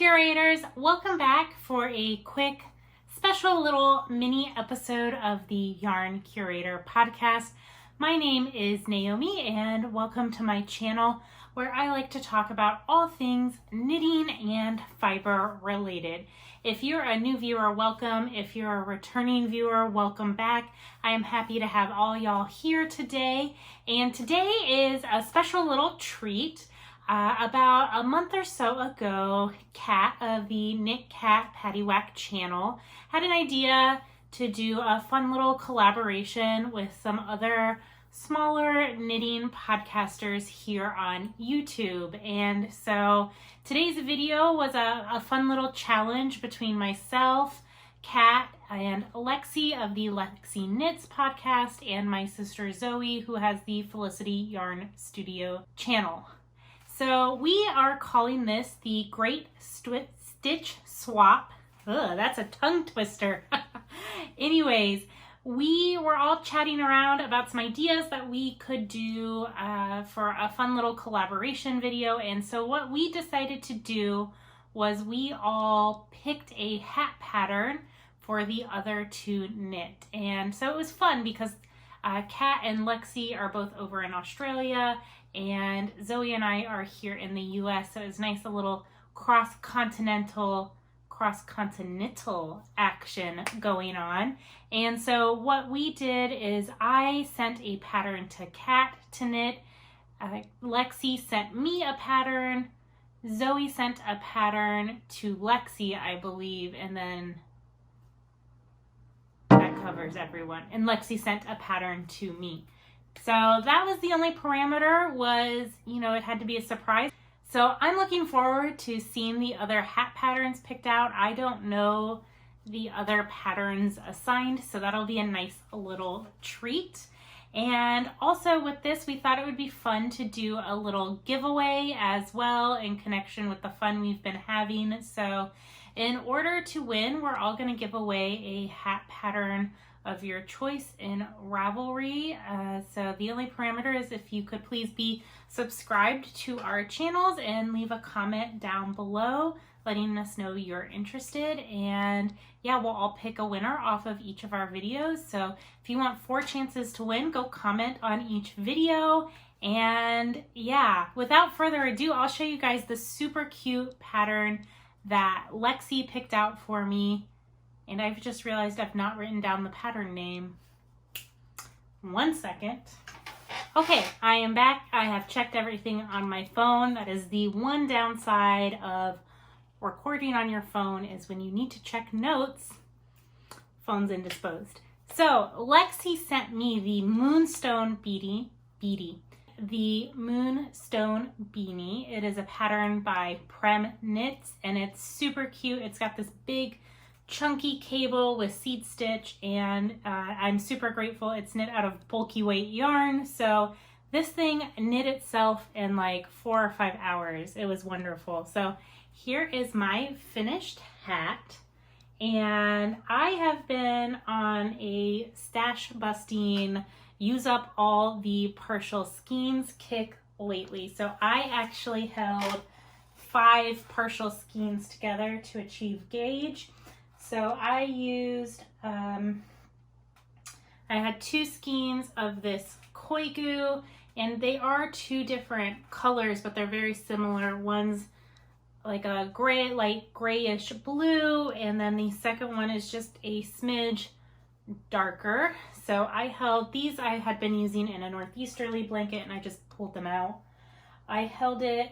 Curators, welcome back for a quick special little mini episode of the Yarn Curator podcast. My name is Naomi and welcome to my channel where I like to talk about all things knitting and fiber related. If you're a new viewer, welcome. If you're a returning viewer, welcome back. I am happy to have all y'all here today. And today is a special little treat. About a month or so ago, Kat of the KnitKatPaddyWhack channel had an idea to do a fun little collaboration with some other smaller knitting podcasters here on YouTube. And so today's video was a fun little challenge between myself, Kat, and Lexi of the Lexi Knits podcast, and my sister Zoe, who has the Felicity Yarn Studio channel. So we are calling this the Great Stitch Swap. Ugh, that's a tongue twister. Anyways, we were all chatting around about some ideas that we could do for a fun little collaboration video. And so what we decided to do was we all picked a hat pattern for the other to knit. And so it was fun because Kat and Lexi are both over in Australia, and Zoe and I are here in the US, so it was nice, a little cross-continental action going on. And so what we did is I sent a pattern to Kat to knit, Lexi sent me a pattern, Zoe sent a pattern to Lexi, I believe, and then that covers everyone. And Lexi sent a pattern to me. So that was the only parameter, was, it had to be a surprise. So I'm looking forward to seeing the other hat patterns picked out. I don't know the other patterns assigned, so that'll be a nice little treat. And also with this, we thought it would be fun to do a little giveaway as well in connection with the fun we've been having. So in order to win, we're all going to give away a hat pattern of your choice in Ravelry. So the only parameter is if you could please be subscribed to our channels and leave a comment down below letting us know you're interested. And yeah, we'll all pick a winner off of each of our videos. So if you want 4 chances to win, go comment on each video. And yeah, without further ado, I'll show you guys the super cute pattern that Lexi picked out for me. And I've just realized I've not written down the pattern name. 1 second. Okay, I am back. I have checked everything on my phone. That is the one downside of recording on your phone, is when you need to check notes, phone's indisposed. So Lexi sent me the Moonstone the Moonstone Beanie. It is a pattern by Prem Knits, and it's super cute. It's got this big chunky cable with seed stitch, and I'm super grateful it's knit out of bulky weight yarn. So this thing knit itself in like 4 or 5 hours. It was wonderful. So here is my finished hat, and I have been on a stash busting, use up all the partial skeins kick lately. So I actually held 5 partial skeins together to achieve gauge. So I used, I had 2 skeins of this Koigu, and they are 2 different colors, but they're very similar. One's like a gray, light grayish blue, and then the second one is just a smidge darker. So I held these, I had been using in a northeasterly blanket, and I just pulled them out. I held it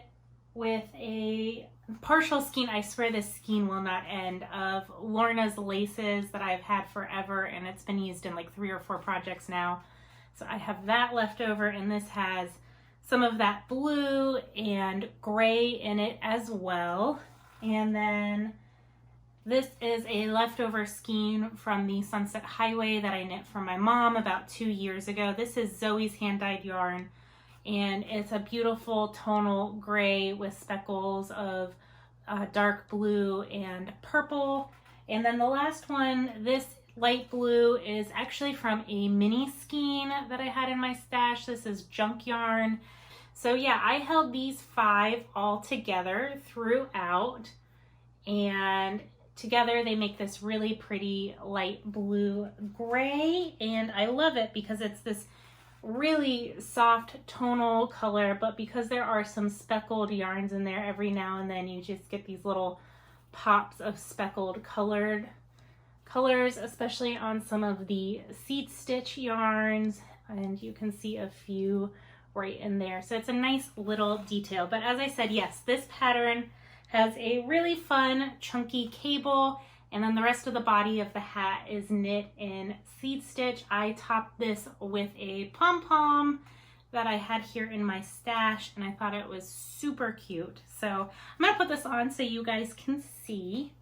with a partial skein, I swear this skein will not end, of Lorna's laces that I've had forever, and it's been used in like 3 or 4 projects now. So I have that left over, and this has some of that blue and gray in it as well. And then this is a leftover skein from the Sunset Highway that I knit for my mom about 2 years ago. This is Zoe's hand-dyed yarn, and it's a beautiful tonal gray with speckles of dark blue and purple. And then the last one, this light blue, is actually from a mini skein that I had in my stash. This is Junkyarn. So yeah, I held these 5 all together throughout, and together they make this really pretty light blue gray, and I love it because it's this really soft tonal color, but because there are some speckled yarns in there, every now and then you just get these little pops of speckled colors, especially on some of the seed stitch yarns, and you can see a few right in there. So it's a nice little detail. But as I said, yes, this pattern has a really fun chunky cable, and then the rest of the body of the hat is knit in seed stitch. I topped this with a pom-pom that I had here in my stash, and I thought it was super cute. So I'm gonna put this on so you guys can see.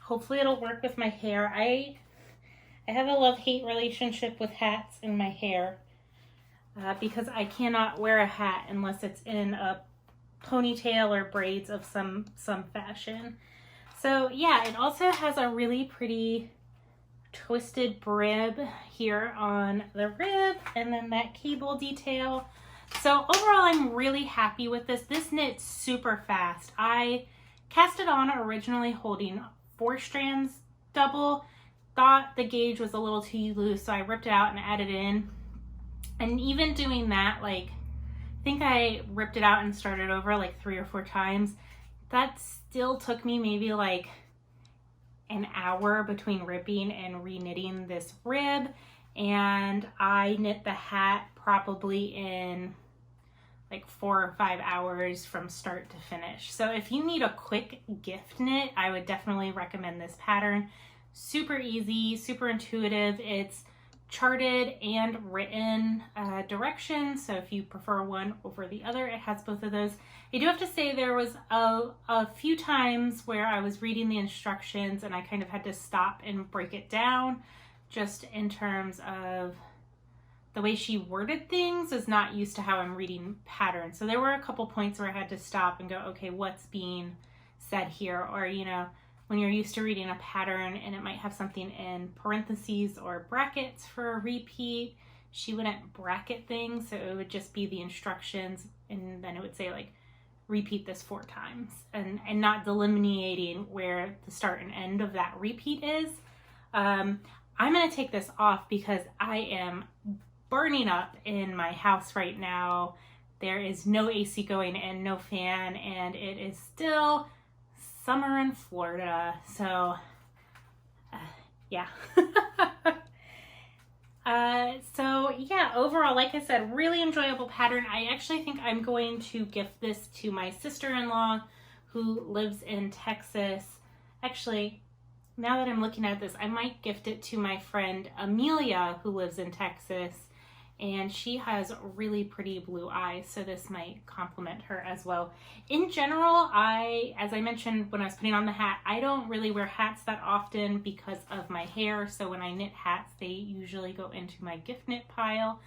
Hopefully it'll work with my hair. I have a love-hate relationship with hats in my hair because I cannot wear a hat unless it's in a ponytail or braids of some fashion. So yeah, it also has a really pretty twisted brib here on the rib, and then that cable detail. So overall, I'm really happy with this. This knits super fast. I cast it on originally holding 4 strands double, thought the gauge was a little too loose, so I ripped it out and added it in. And even doing that, like, I think I ripped it out and started over like 3 or 4 times. That still took me maybe like an hour between ripping and re-knitting this rib, and I knit the hat probably in like 4 or 5 hours from start to finish. So if you need a quick gift knit, I would definitely recommend this pattern. Super easy, super intuitive. It's charted and written directions, so if you prefer one over the other, it has both of those. I do have to say there was a few times where I was reading the instructions and I kind of had to stop and break it down, just in terms of the way she worded things is not used to how I'm reading patterns. So there were a couple points where I had to stop and go, okay, what's being said here? Or, you know, when you're used to reading a pattern and it might have something in parentheses or brackets for a repeat, she wouldn't bracket things, so it would just be the instructions, and then it would say like, repeat this 4 times, and not delineating where the start and end of that repeat is. I'm gonna take this off because I am burning up in my house right now. There is no AC going and no fan, and it is still summer in Florida, so yeah. So yeah, overall, like I said, really enjoyable pattern. I actually think I'm going to gift this to my sister-in-law who lives in Texas. Actually, now that I'm looking at this, I might gift it to my friend Amelia who lives in Texas, and she has really pretty blue eyes, so this might complement her as well. In general, as I mentioned when I was putting on the hat, I don't really wear hats that often because of my hair, so when I knit hats, they usually go into my gift knit pile.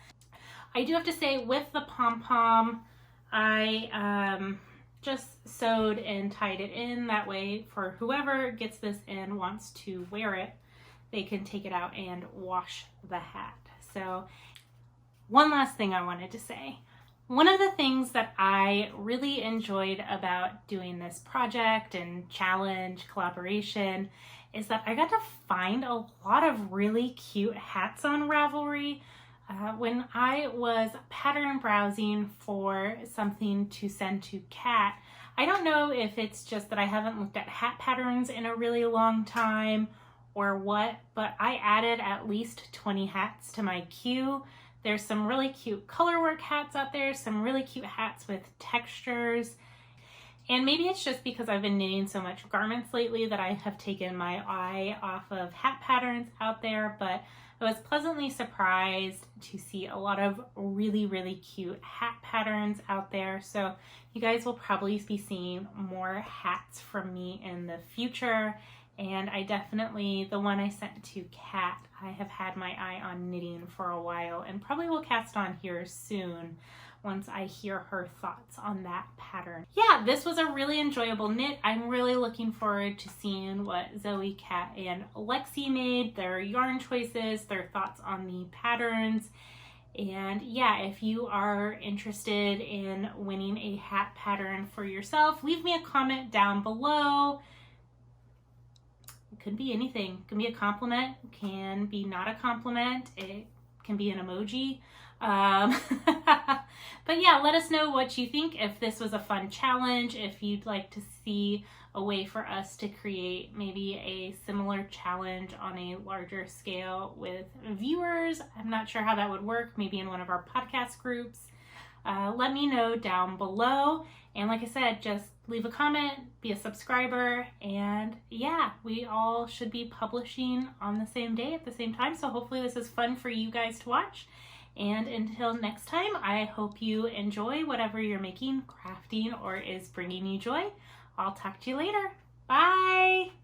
I do have to say, with the pom-pom, I just sewed and tied it in. That way, for whoever gets this and wants to wear it, they can take it out and wash the hat. So one last thing I wanted to say. One of the things that I really enjoyed about doing this project and challenge collaboration is that I got to find a lot of really cute hats on Ravelry. When I was pattern browsing for something to send to Kat, I don't know if it's just that I haven't looked at hat patterns in a really long time or what, but I added at least 20 hats to my queue. There's some really cute colorwork hats out there, some really cute hats with textures. And maybe it's just because I've been knitting so much garments lately that I have taken my eye off of hat patterns out there, but I was pleasantly surprised to see a lot of really, really cute hat patterns out there. So you guys will probably be seeing more hats from me in the future. And I definitely, the one I sent to Kat, I have had my eye on knitting for a while and probably will cast on here soon once I hear her thoughts on that pattern. Yeah, this was a really enjoyable knit. I'm really looking forward to seeing what Zoe, Kat, and Lexi made, their yarn choices, their thoughts on the patterns. And yeah, if you are interested in winning a hat pattern for yourself, leave me a comment down below. could be anything. It can be a compliment, can be not a compliment, it can be an emoji. But yeah, let us know what you think, if this was a fun challenge, if you'd like to see a way for us to create maybe a similar challenge on a larger scale with viewers. I'm not sure how that would work, maybe in one of our podcast groups. Let me know down below. And like I said, just leave a comment, be a subscriber, and yeah, we all should be publishing on the same day at the same time. So hopefully this is fun for you guys to watch. And until next time, I hope you enjoy whatever you're making, crafting, or is bringing you joy. I'll talk to you later. Bye!